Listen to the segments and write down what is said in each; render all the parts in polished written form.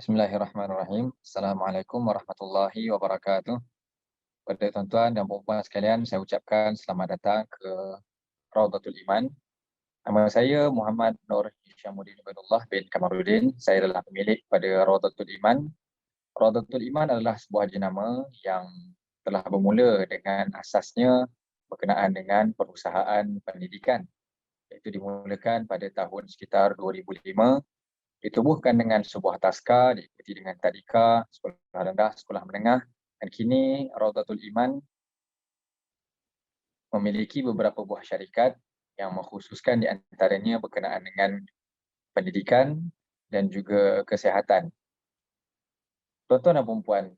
Bismillahirrahmanirrahim. Assalamualaikum warahmatullahi wabarakatuh. Pada tuan-tuan dan puan-puan sekalian, saya ucapkan selamat datang ke Raudatul Iman. Nama saya Muhammad Nur Hishamuddin Ibnullah bin Kamaruddin. Saya adalah pemilik pada Raudatul Iman. Raudatul Iman adalah sebuah jenama yang telah bermula dengan asasnya berkenaan dengan perusahaan pendidikan. Itu dimulakan pada tahun sekitar 2005, ditubuhkan dengan sebuah taska, diikuti dengan tadika, sekolah rendah, sekolah menengah, dan kini Raudatul Iman memiliki beberapa buah syarikat yang mengkhususkan di antaranya berkenaan dengan pendidikan dan juga kesihatan. Tuan-tuan dan puan-puan,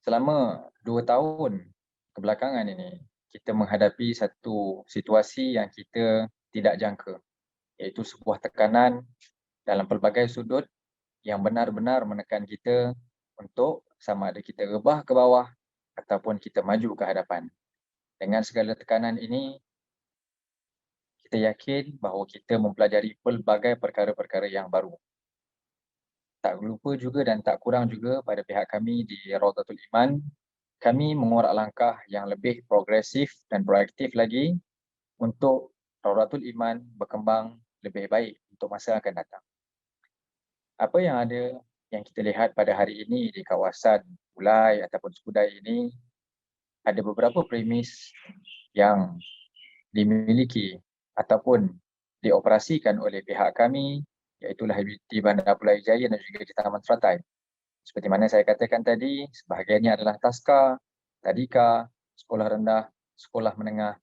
selama 2 tahun kebelakangan ini, kita menghadapi satu situasi yang kita tidak jangka, iaitu sebuah tekanan dalam pelbagai sudut yang benar-benar menekan kita untuk sama ada kita rebah ke bawah ataupun kita maju ke hadapan. Dengan segala tekanan ini, kita yakin bahawa kita mempelajari pelbagai perkara-perkara yang baru. Tak lupa juga dan tak kurang juga pada pihak kami di Raudatul Iman, kami mengurak langkah yang lebih progresif dan proaktif lagi untuk Raudatul Iman berkembang lebih baik untuk masa akan datang. Apa yang ada yang kita lihat pada hari ini di kawasan Ulai ataupun Skudai ini, ada beberapa premis yang dimiliki ataupun dioperasikan oleh pihak kami, iaitu di Bandar Pulau Jaya dan juga di Taman Seratai. Seperti mana saya katakan tadi, sebahagiannya adalah taska, tadika, sekolah rendah, sekolah menengah,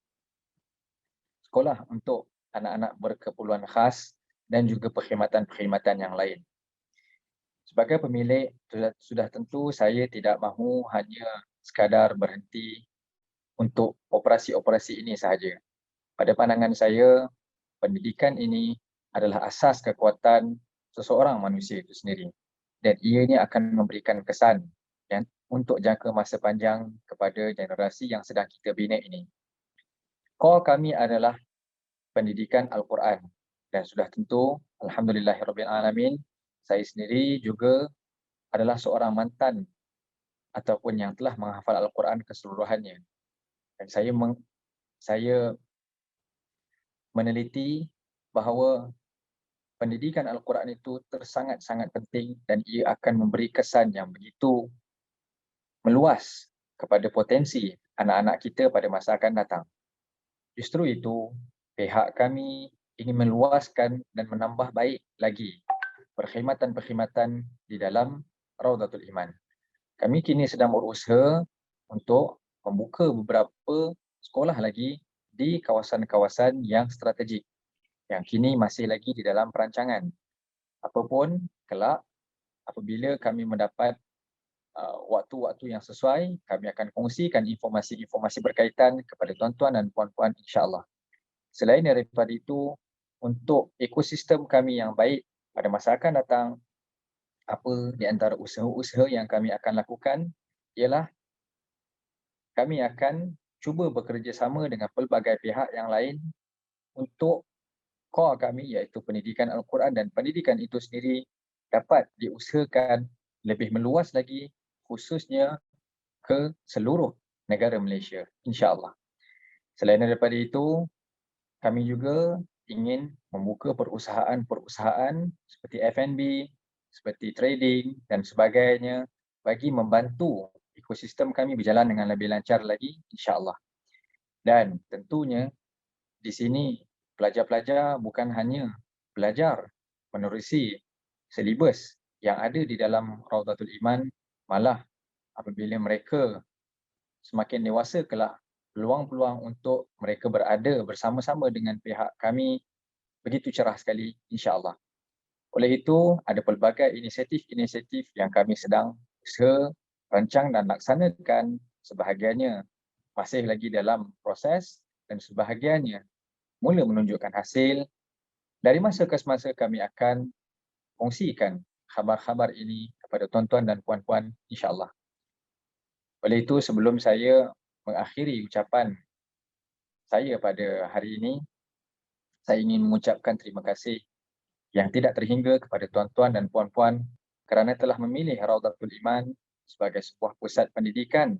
sekolah untuk anak-anak berkeperluan khas dan juga perkhidmatan-perkhidmatan yang lain. Sebagai pemilik, sudah tentu saya tidak mahu hanya sekadar berhenti untuk operasi-operasi ini sahaja. Pada pandangan saya, pendidikan ini adalah asas kekuatan seseorang manusia itu sendiri. Dan ianya akan memberikan kesan untuk jangka masa panjang kepada generasi yang sedang kita bina ini. Core kami adalah pendidikan Al-Quran. Dan sudah tentu, Alhamdulillahirrabbilalamin, saya sendiri juga adalah seorang mantan ataupun yang telah menghafal Al-Quran keseluruhannya. Dan saya meneliti bahawa pendidikan Al-Quran itu sangat-sangat penting dan ia akan memberi kesan yang begitu meluas kepada potensi anak-anak kita pada masa akan datang. Justru itu, pihak kami ingin meluaskan dan menambah baik lagi perkhidmatan-perkhidmatan di dalam Raudatul Iman. Kami kini sedang berusaha untuk membuka beberapa sekolah lagi di kawasan-kawasan yang strategik yang kini masih lagi di dalam perancangan. Apapun kelak, apabila kami mendapat waktu-waktu yang sesuai, kami akan kongsikan informasi-informasi berkaitan kepada tuan-tuan dan puan-puan insya-Allah. Selain daripada itu, untuk ekosistem kami yang baik pada masa akan datang, apa di antara usaha-usaha yang kami akan lakukan ialah kami akan cuba bekerjasama dengan pelbagai pihak yang lain untuk core kami iaitu pendidikan Al-Quran dan pendidikan itu sendiri dapat diusahakan lebih meluas lagi khususnya ke seluruh negara Malaysia, insya-Allah. Selain daripada itu, kami juga ingin membuka perusahaan-perusahaan seperti F&B, seperti trading dan sebagainya bagi membantu ekosistem kami berjalan dengan lebih lancar lagi, insya-Allah. Dan tentunya di sini pelajar-pelajar bukan hanya belajar menerusi silibus yang ada di dalam Raudatul Iman, malah apabila mereka semakin dewasa kelak, peluang-peluang untuk mereka berada bersama-sama dengan pihak kami begitu cerah sekali, insya-Allah. Oleh itu, ada pelbagai inisiatif-inisiatif yang kami sedang usaha, rancang dan laksanakan, sebahagiannya masih lagi dalam proses dan sebahagiannya mula menunjukkan hasil. Dari masa ke semasa kami akan kongsikan khabar-khabar ini kepada tuan-tuan dan puan-puan insya-Allah. Oleh itu, sebelum saya mengakhiri ucapan saya pada hari ini, saya ingin mengucapkan terima kasih yang tidak terhingga kepada tuan-tuan dan puan-puan kerana telah memilih Raudatul Iman sebagai sebuah pusat pendidikan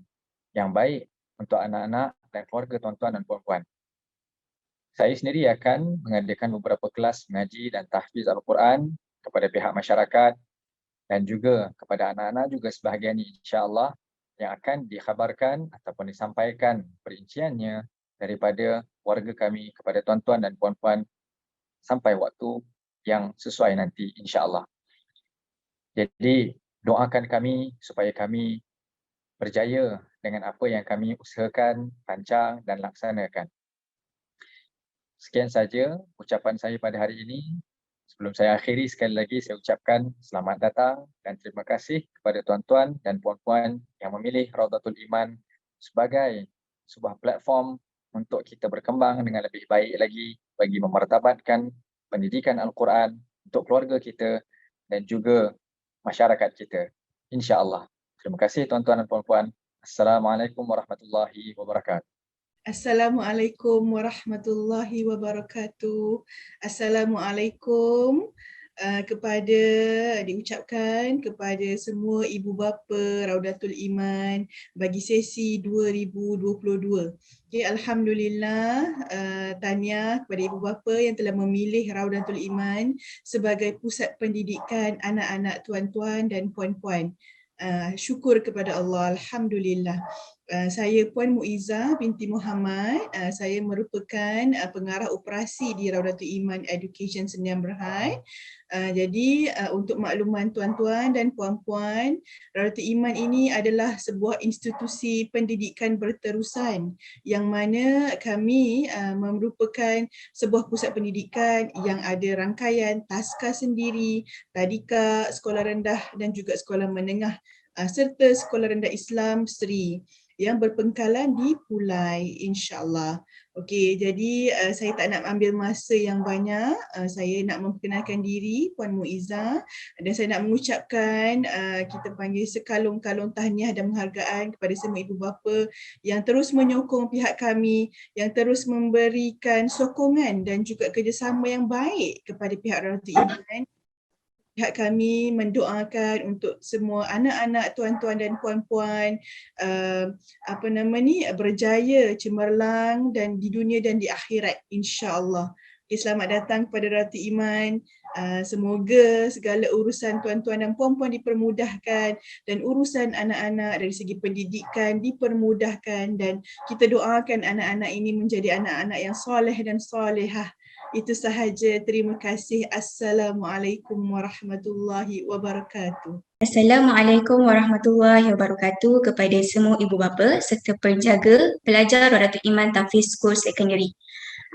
yang baik untuk anak-anak dan keluarga tuan-tuan dan puan-puan. Saya sendiri akan mengadakan beberapa kelas mengaji dan tahfiz Al-Quran kepada pihak masyarakat dan juga kepada anak-anak juga sebahagian insya-Allah yang akan dikhabarkan ataupun disampaikan perinciannya daripada warga kami kepada tuan-tuan dan puan-puan sampai waktu yang sesuai nanti insya-Allah. Jadi doakan kami supaya kami berjaya dengan apa yang kami usahakan, rancang dan laksanakan. Sekian saja ucapan saya pada hari ini. Sebelum saya akhiri, sekali lagi saya ucapkan selamat datang dan terima kasih kepada tuan-tuan dan puan-puan yang memilih Raudatul Iman sebagai sebuah platform untuk kita berkembang dengan lebih baik lagi bagi memartabatkan pendidikan Al-Quran untuk keluarga kita dan juga masyarakat kita. InsyaAllah. Terima kasih tuan-tuan dan puan-puan. Assalamualaikum warahmatullahi wabarakatuh. Assalamualaikum warahmatullahi wabarakatuh. Assalamualaikum diucapkan kepada semua ibu bapa Raudatul Iman bagi sesi 2022. Okay, Alhamdulillah, tahniah kepada ibu bapa yang telah memilih Raudatul Iman sebagai pusat pendidikan anak-anak tuan-tuan dan puan-puan. Syukur kepada Allah, Alhamdulillah. Saya Puan Muizzah binti Muhammad. Saya merupakan pengarah operasi di Raudatul Iman Education Sdn Bhd. Jadi untuk makluman tuan-tuan dan puan-puan, Raudatul Iman ini adalah sebuah institusi pendidikan berterusan yang mana kami merupakan sebuah pusat pendidikan yang ada rangkaian taska sendiri, tadika, sekolah rendah dan juga sekolah menengah serta sekolah rendah Islam Sri yang berpengkalan di Pulai, insya-Allah. Okey, jadi saya tak nak ambil masa yang banyak. Saya nak memperkenalkan diri Puan Muizzah dan saya nak mengucapkan kita panggil sekalung-kalung tahniah dan penghargaan kepada semua ibu bapa yang terus menyokong pihak kami, yang terus memberikan sokongan dan juga kerjasama yang baik kepada pihak Raudatul Iman. Pihak kami mendoakan untuk semua anak-anak tuan-tuan dan puan-puan berjaya cemerlang dan di dunia dan di akhirat, insya-Allah. Okay, selamat datang kepada Raudatul Iman. Semoga segala urusan tuan-tuan dan puan-puan dipermudahkan dan urusan anak-anak dari segi pendidikan dipermudahkan dan kita doakan anak-anak ini menjadi anak-anak yang soleh dan solehah. Itu sahaja. Terima kasih. Assalamualaikum warahmatullahi wabarakatuh. Assalamualaikum warahmatullahi wabarakatuh kepada semua ibu bapa serta penjaga pelajar Raudatul Iman Tahfiz School Secondary.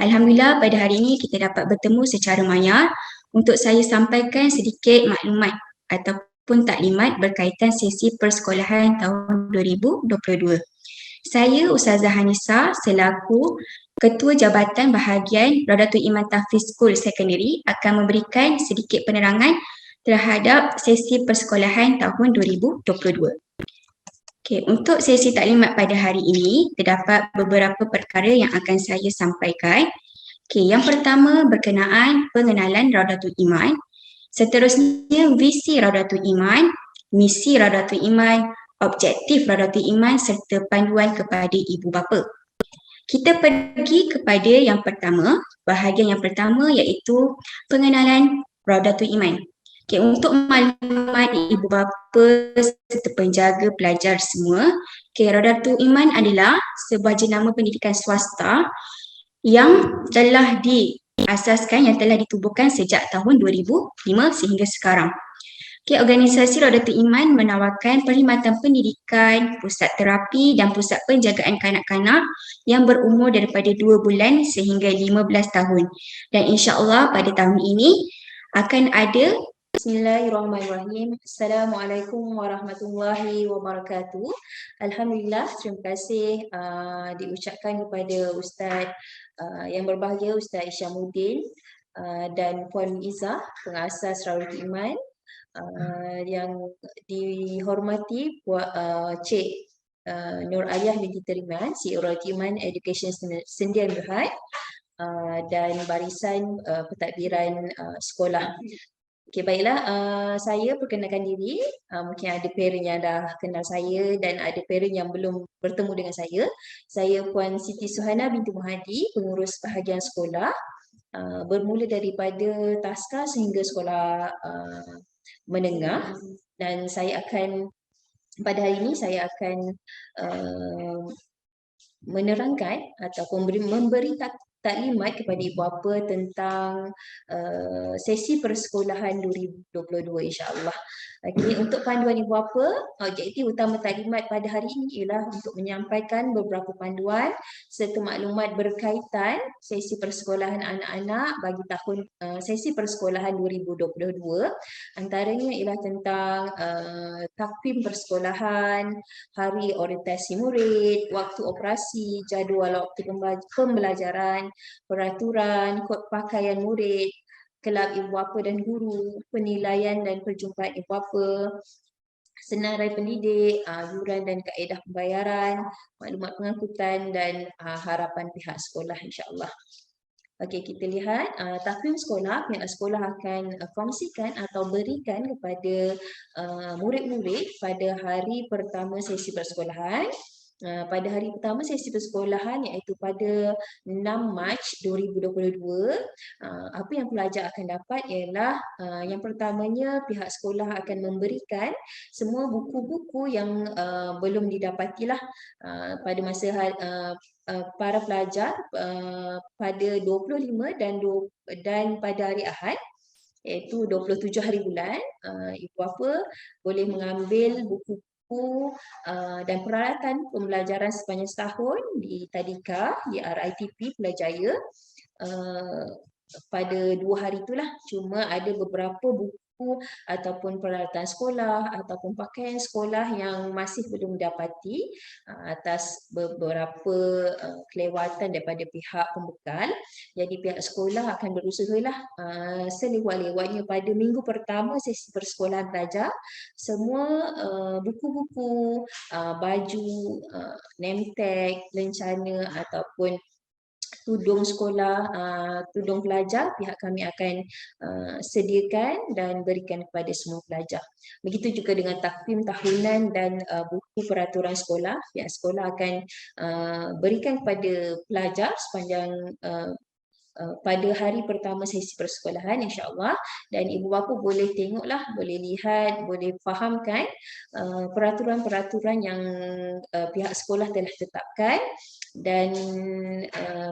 Alhamdulillah pada hari ini kita dapat bertemu secara maya untuk saya sampaikan sedikit maklumat ataupun taklimat berkaitan sesi persekolahan tahun 2022. Saya Ustazah Hanisa selaku Ketua Jabatan Bahagian Raudatul Iman Tahfiz School Secondary akan memberikan sedikit penerangan terhadap sesi persekolahan tahun 2022. Okay, untuk sesi taklimat pada hari ini, terdapat beberapa perkara yang akan saya sampaikan. Okay, yang pertama berkenaan pengenalan Raudatul Iman. Seterusnya visi Raudatul Iman, misi Raudatul Iman, objektif Raudatul Iman serta panduan kepada ibu bapa. Kita pergi kepada yang pertama, bahagian yang pertama iaitu pengenalan Raudatul Iman. Okay, untuk maklumat ibu bapa serta penjaga pelajar semua, okay, Raudatul Iman adalah sebuah jenama pendidikan swasta yang telah diasaskan, yang telah ditubuhkan sejak tahun 2005 sehingga sekarang. Okay, organisasi Raudatul Iman menawarkan perkhidmatan pendidikan, pusat terapi dan pusat penjagaan kanak-kanak yang berumur daripada 2 bulan sehingga 15 tahun. Dan insya-Allah pada tahun ini akan ada. Bismillahirrahmanirrahim. Assalamualaikum warahmatullahi wabarakatuh. Alhamdulillah, terima kasih diucapkan kepada Ustaz yang berbahagia, Ustaz Isyamuddin dan Puan Muizzah, pengasas Raudatul Iman. Yang dihormati Cik Nur Aliyah binti Teriman, CEO Raudatul Iman Education Sdn Bhd dan barisan pentadbiran sekolah. Okey, baiklah. Saya perkenalkan diri. Mungkin ada parent yang dah kenal saya dan ada parent yang belum bertemu dengan saya. Saya Puan Siti Suhana binti Muhadi, pengurus bahagian sekolah. Bermula daripada taska sehingga sekolah menengah, dan saya akan pada hari ini saya akan menerangkan ataupun memberi taklimat kepada ibu bapa tentang sesi persekolahan 2022 insya-Allah. Okey, untuk panduan ibu bapa, objektif utama taklimat pada hari ini ialah untuk menyampaikan beberapa panduan serta maklumat berkaitan sesi persekolahan anak-anak bagi tahun sesi persekolahan 2022. Antaranya ialah tentang takvim persekolahan, hari orientasi murid, waktu operasi, jadual waktu pembelajaran, peraturan, kod pakaian murid, kelab ibu bapa dan guru, penilaian dan perjumpaan ibu bapa, senarai pendidik, yuran dan kaedah pembayaran, maklumat pengangkutan dan harapan pihak sekolah insya-Allah. Okey, kita lihat takvim sekolah, pihak sekolah akan kongsikan atau berikan kepada murid-murid pada hari pertama sesi persekolahan. Pada hari pertama sesi persekolahan iaitu pada 6 Mac 2022, apa yang pelajar akan dapat ialah yang pertamanya pihak sekolah akan memberikan semua buku-buku yang belum didapatilah pada masa para pelajar pada 25 dan pada hari Ahad iaitu 27 hari bulan. Ibu bapa boleh mengambil buku dan peralatan pembelajaran sepanjang setahun di Tadika, di RITP Pulau Jaya. Pada 2 hari itulah, cuma ada beberapa buku ataupun peralatan sekolah ataupun pakaian sekolah yang masih belum didapati atas beberapa kelewatan daripada pihak pembekal. Jadi pihak sekolah akan berusahalah selewat-lewatnya pada minggu pertama sesi persekolahan pelajar, semua buku-buku, baju, name tag, lencana ataupun tudung sekolah, tudung pelajar pihak kami akan sediakan dan berikan kepada semua pelajar. Begitu juga dengan takvim tahunan dan buku peraturan sekolah, pihak sekolah akan berikan kepada pelajar sepanjang pada hari pertama sesi persekolahan insya-Allah, dan ibu bapa boleh tengoklah, boleh lihat, boleh fahamkan peraturan-peraturan yang pihak sekolah telah tetapkan, dan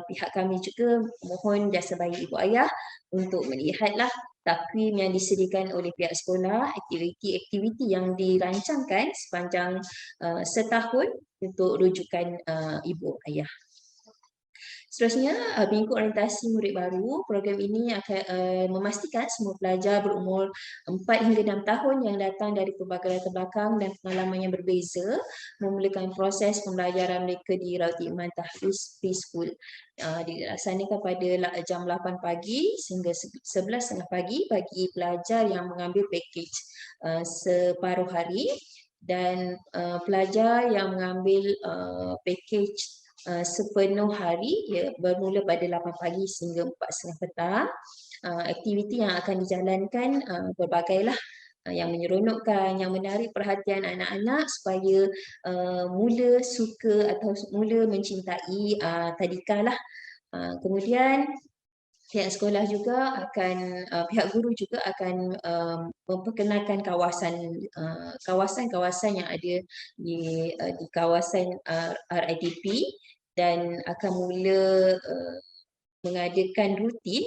pihak kami juga mohon jasa baik ibu ayah untuk melihatlah takvim yang disediakan oleh pihak sekolah, aktiviti-aktiviti yang dirancangkan sepanjang setahun untuk rujukan ibu ayah. Seterusnya, Bingkuk Orientasi Murid Baru. Program ini akan memastikan semua pelajar berumur 4 hingga 6 tahun yang datang dari pelbagai latar belakang dan pengalaman yang berbeza memulakan proses pembelajaran mereka di Rauti Iman Tahfiz Preschool. Dilaksanakan pada jam 8 pagi sehingga 11.30 pagi bagi pelajar yang mengambil pakej separuh hari, dan pelajar yang mengambil pakej sepenuh hari bermula pada 8 pagi sehingga 4.30 petang. Aktiviti yang akan dijalankan berbagailah yang menyeronokkan, yang menarik perhatian anak-anak supaya mula suka atau mula mencintai tadika lah. Kemudian pihak sekolah juga akan, pihak guru juga akan memperkenalkan kawasan-kawasan yang ada di kawasan RITP, dan akan mula mengadakan rutin,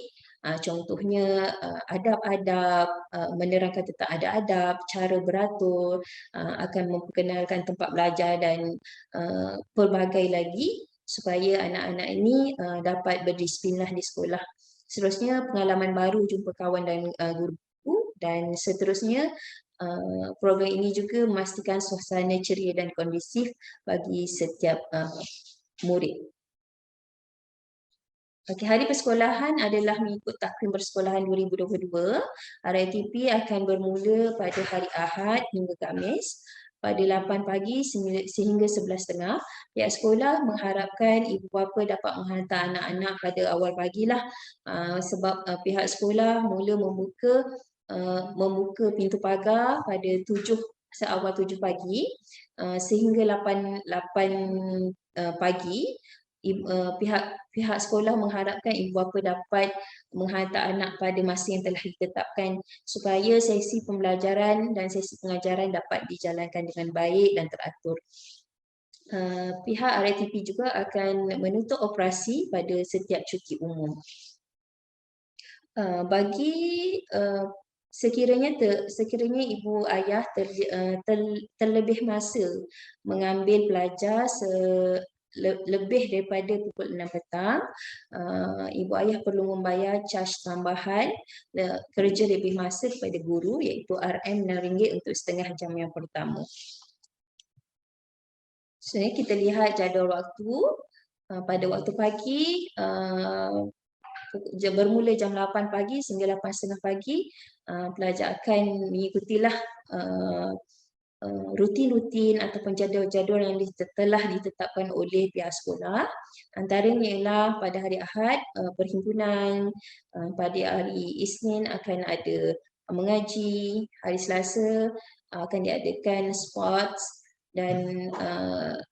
contohnya adab-adab, menerangkan tentang adab-adab, cara beratur, akan memperkenalkan tempat belajar dan pelbagai lagi supaya anak-anak ini dapat berdisiplinlah di sekolah. Seterusnya, pengalaman baru jumpa kawan dan guru, dan seterusnya program ini juga memastikan suasana ceria dan kondusif bagi setiap murid. Okey, hari persekolahan adalah mengikut takvim persekolahan 2022. RITP akan bermula pada hari Ahad hingga Khamis pada 8 pagi sehingga 11.30. Pihak sekolah mengharapkan ibu bapa dapat menghantar anak-anak pada awal pagilah, sebab pihak sekolah mula membuka membuka pintu pagar pada seawal 7 pagi sehingga 8 pagi. Pihak sekolah mengharapkan ibu bapa dapat menghantar anak pada masa yang telah ditetapkan supaya sesi pembelajaran dan sesi pengajaran dapat dijalankan dengan baik dan teratur. Pihak RITP juga akan menutup operasi pada setiap cuti umum. Sekiranya ibu ayah terlebih masa mengambil pelajar lebih daripada pukul 6 petang, ibu ayah perlu membayar caj tambahan kerja lebih masa kepada guru, iaitu RM6 untuk setengah jam yang pertama. Sebenarnya kita lihat jadual waktu. Pada waktu pagi, bermula jam 8 pagi sehingga 8.30 pagi, pelajar akan mengikutilah rutin-rutin ataupun jadual-jadual yang telah ditetapkan oleh pihak sekolah. Antaranya ialah pada hari Ahad perhimpunan, pada hari Isnin akan ada mengaji, hari Selasa akan diadakan sports, dan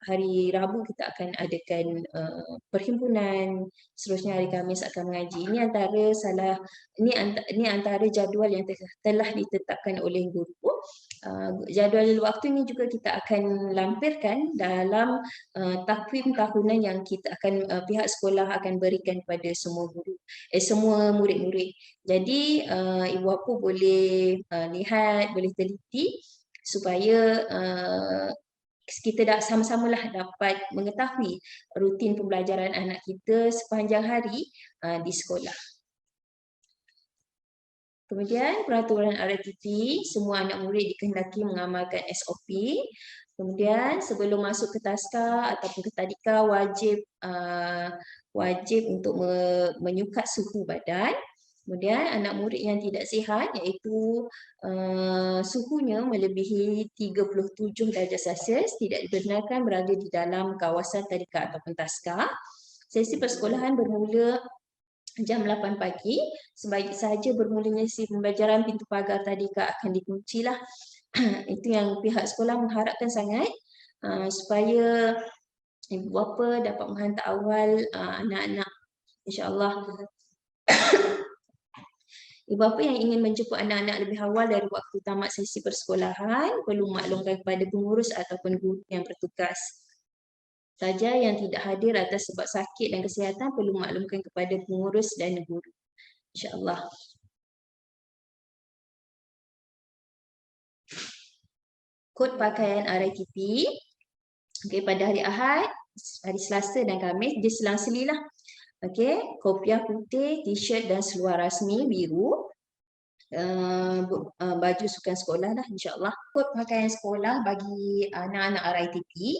hari Rabu kita akan adakan perhimpunan, seterusnya hari Khamis akan mengaji. Ini antara jadual yang telah ditetapkan oleh guru. Jadual waktu ini juga kita akan lampirkan dalam takwim tahunan yang pihak sekolah akan berikan kepada semua murid-murid. Jadi ibu bapa boleh lihat, boleh teliti supaya kita sama-samalah dapat mengetahui rutin pembelajaran anak kita sepanjang hari di sekolah. Kemudian peraturan RITP, semua anak murid dikehendaki mengamalkan SOP. Kemudian sebelum masuk ke taska ataupun ke tadika wajib untuk menyukat suhu badan. Kemudian anak murid yang tidak sihat, iaitu suhunya melebihi 37 darjah Celsius, tidak dibenarkan berada di dalam kawasan tadika ataupun taska. Sesi persekolahan bermula jam 8 pagi. Sebaik sahaja bermulanya sesi pembelajaran, pintu pagar tadika akan dikuncilah. Itu yang pihak sekolah mengharapkan sangat, supaya ibu bapa dapat menghantar awal anak-anak, insya-Allah. Ibu bapa yang ingin menjemput anak-anak lebih awal dari waktu tamat sesi persekolahan perlu maklumkan kepada pengurus ataupun guru yang bertugas. Saja yang tidak hadir atas sebab sakit dan kesihatan perlu maklumkan kepada pengurus dan guru, insya-Allah. Kod pakaian RITP. Okey, pada hari Ahad, hari Selasa dan Khamis dia selang-selilah. Okey, kopiah putih, t-shirt dan seluar rasmi biru. Baju sukan sekolah lah, insya-Allah. Kod pakaian sekolah bagi anak-anak RITP.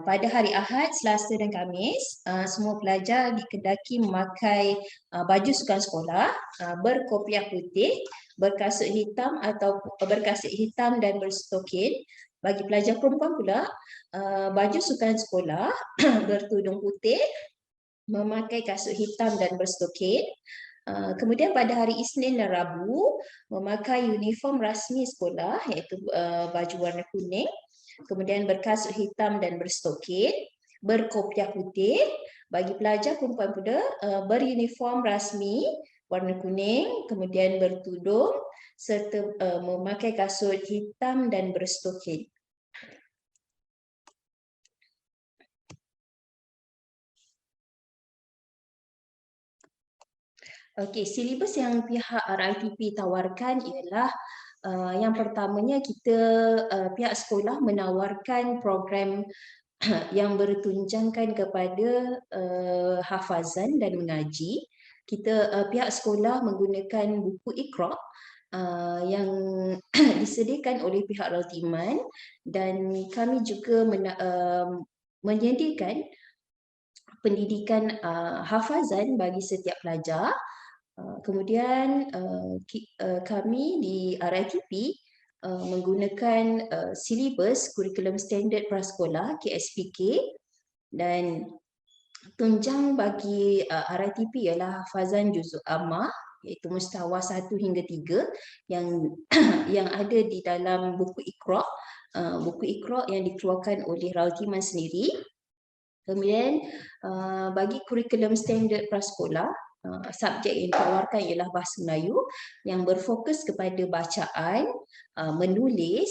Pada hari Ahad, Selasa dan Khamis, semua pelajar dikehendaki memakai baju sukan sekolah berkopiah putih, berkasut hitam dan berstokin. Bagi pelajar perempuan pula, baju sukan sekolah bertudung putih, memakai kasut hitam dan berstokin. Kemudian pada hari Isnin dan Rabu, memakai uniform rasmi sekolah, iaitu baju warna kuning, kemudian berkasut hitam dan berstokin, berkopiah putih. Bagi pelajar perempuan pula, beruniform rasmi warna kuning, kemudian bertudung serta memakai kasut hitam dan berstokin. Okey, silibus yang pihak RITP tawarkan ialah yang pertamanya pihak sekolah menawarkan program yang bertunjangkan kepada hafazan dan mengaji. Pihak sekolah menggunakan buku Iqra yang disediakan oleh pihak Raltiman, dan kami juga menyediakan pendidikan hafazan bagi setiap pelajar. Kemudian kami di RITP menggunakan silibus kurikulum standard prasekolah KSPK, dan tunjang bagi RITP ialah hafazan juzuk ammah iaitu mustawa 1 hingga 3 yang yang ada di dalam buku Iqra, yang dikeluarkan oleh Raut Iman sendiri. Kemudian bagi kurikulum standard prasekolah, subjek yang ditawarkan ialah bahasa Melayu yang berfokus kepada bacaan, menulis,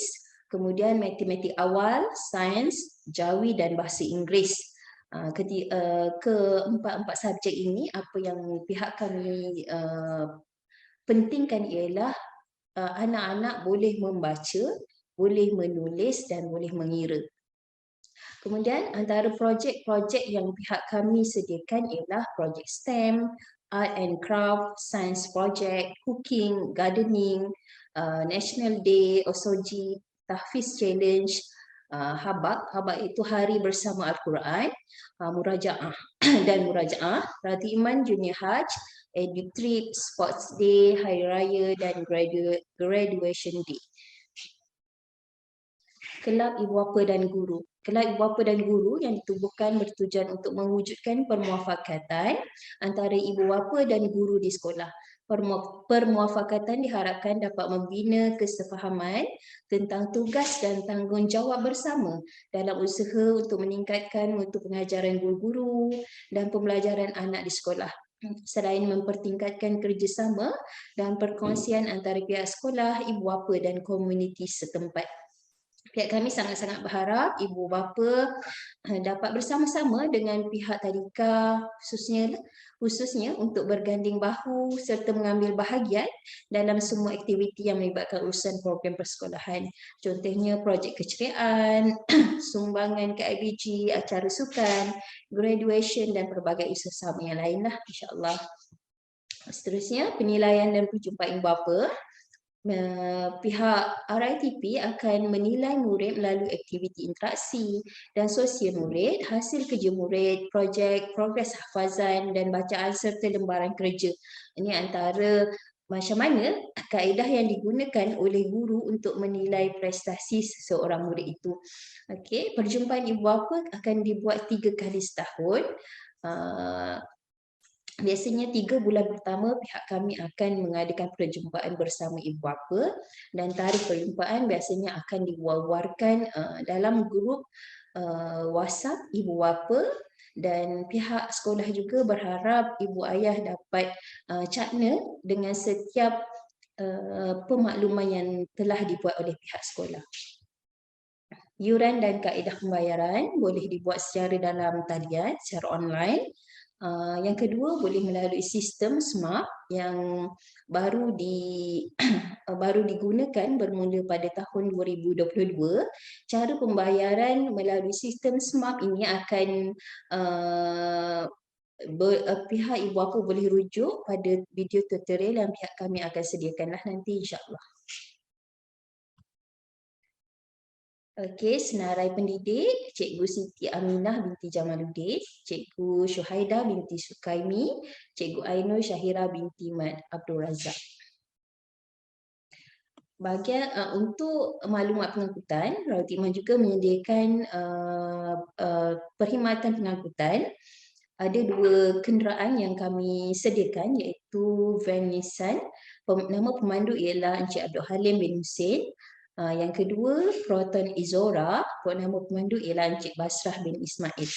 kemudian matematik awal, sains, jawi dan bahasa Inggeris. Keempat-empat subjek ini apa yang pihak kami pentingkan ialah anak-anak boleh membaca, boleh menulis dan boleh mengira. Kemudian antara projek-projek yang pihak kami sediakan ialah projek STEM, Art and Craft, Science Project, Cooking, Gardening, National Day, OSOGI, Tahfiz Challenge, Habak itu Hari Bersama Al-Quran, Murajaah dan Murajaah, Rati Iman Junior Hajj, Edu Trip, Sports Day, Hari Raya dan Graduation Day. Kelab Ibu Bapa dan Guru. Kelab Ibu Bapa dan Guru yang ditubuhkan bertujuan untuk mewujudkan permuafakatan antara ibu bapa dan guru di sekolah. Permuafakatan diharapkan dapat membina kesefahaman tentang tugas dan tanggungjawab bersama dalam usaha untuk meningkatkan mutu pengajaran guru-guru dan pembelajaran anak di sekolah. Selain mempertingkatkan kerjasama dan perkongsian antara pihak sekolah, ibu bapa dan komuniti setempat. Pihak kami sangat-sangat berharap ibu bapa dapat bersama-sama dengan pihak tadika khususnya untuk berganding bahu serta mengambil bahagian dalam semua aktiviti yang melibatkan urusan program persekolahan. Contohnya projek keceriaan, sumbangan ke IBG, acara sukan, graduation dan pelbagai usaha sama yang lainlah, insya-Allah. Seterusnya, penilaian dan perjumpaan ibu bapa. Pihak RITP akan menilai murid melalui aktiviti interaksi dan sosial murid, hasil kerja murid, projek, progres hafazan dan bacaan serta lembaran kerja. Ini antara macam mana kaedah yang digunakan oleh guru untuk menilai prestasi seseorang murid itu. Okey, perjumpaan ibu bapa akan dibuat 3 kali setahun. Biasanya 3 bulan pertama pihak kami akan mengadakan perjumpaan bersama ibu bapa dan tarikh perjumpaan biasanya akan diwar-warkan dalam grup WhatsApp ibu bapa dan pihak sekolah juga berharap ibu ayah dapat cakna dengan setiap pemakluman yang telah dibuat oleh pihak sekolah. Yuran dan kaedah pembayaran boleh dibuat secara dalam talian, secara online. Yang kedua boleh melalui sistem SMART yang baru digunakan bermula pada tahun 2022. Cara pembayaran melalui sistem SMART ini akan pihak ibu bapa boleh rujuk pada video tutorial yang pihak kami akan sediakanlah nanti, insya-Allah. Okey, senarai pendidik, Cikgu Siti Aminah binti Jamaluddin, Cikgu Syuhaida binti Sukaimi, Cikgu Ainul Syahira binti Mat Abdul Razak. Untuk maklumat pengangkutan, Raut Iman juga menyediakan perkhidmatan pengangkutan. Ada 2 kenderaan yang kami sediakan iaitu van Nissan. Nama pemandu ialah Encik Abdul Halim bin Hussein. Yang kedua, Proton Izora, nama pemandu ialah Encik Basrah bin Ismail.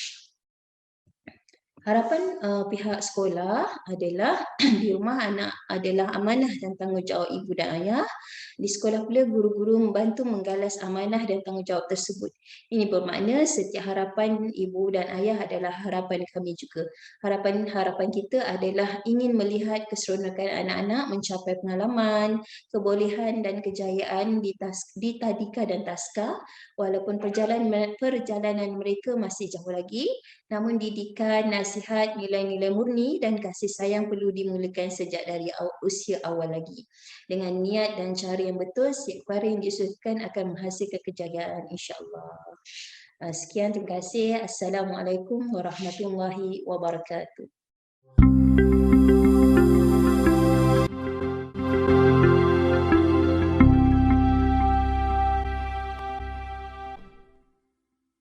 Harapan pihak sekolah adalah di rumah anak adalah amanah dan tanggungjawab ibu dan ayah. Di sekolah pula guru-guru membantu menggalas amanah dan tanggungjawab tersebut. Ini bermakna setiap harapan ibu dan ayah adalah harapan kami juga. Harapan kita adalah ingin melihat keseronokan anak-anak mencapai pengalaman, kebolehan dan kejayaan di tadika dan taska. Walaupun perjalanan mereka masih jauh lagi, namun didikan, nasihat, nilai-nilai murni dan kasih sayang perlu dimulakan sejak dari usia awal lagi. Dengan niat dan cara yang betul, setiap perkara yang diusahakan akan menghasilkan kejayaan, insya-Allah. Sekian, terima kasih. Assalamualaikum warahmatullahi wabarakatuh.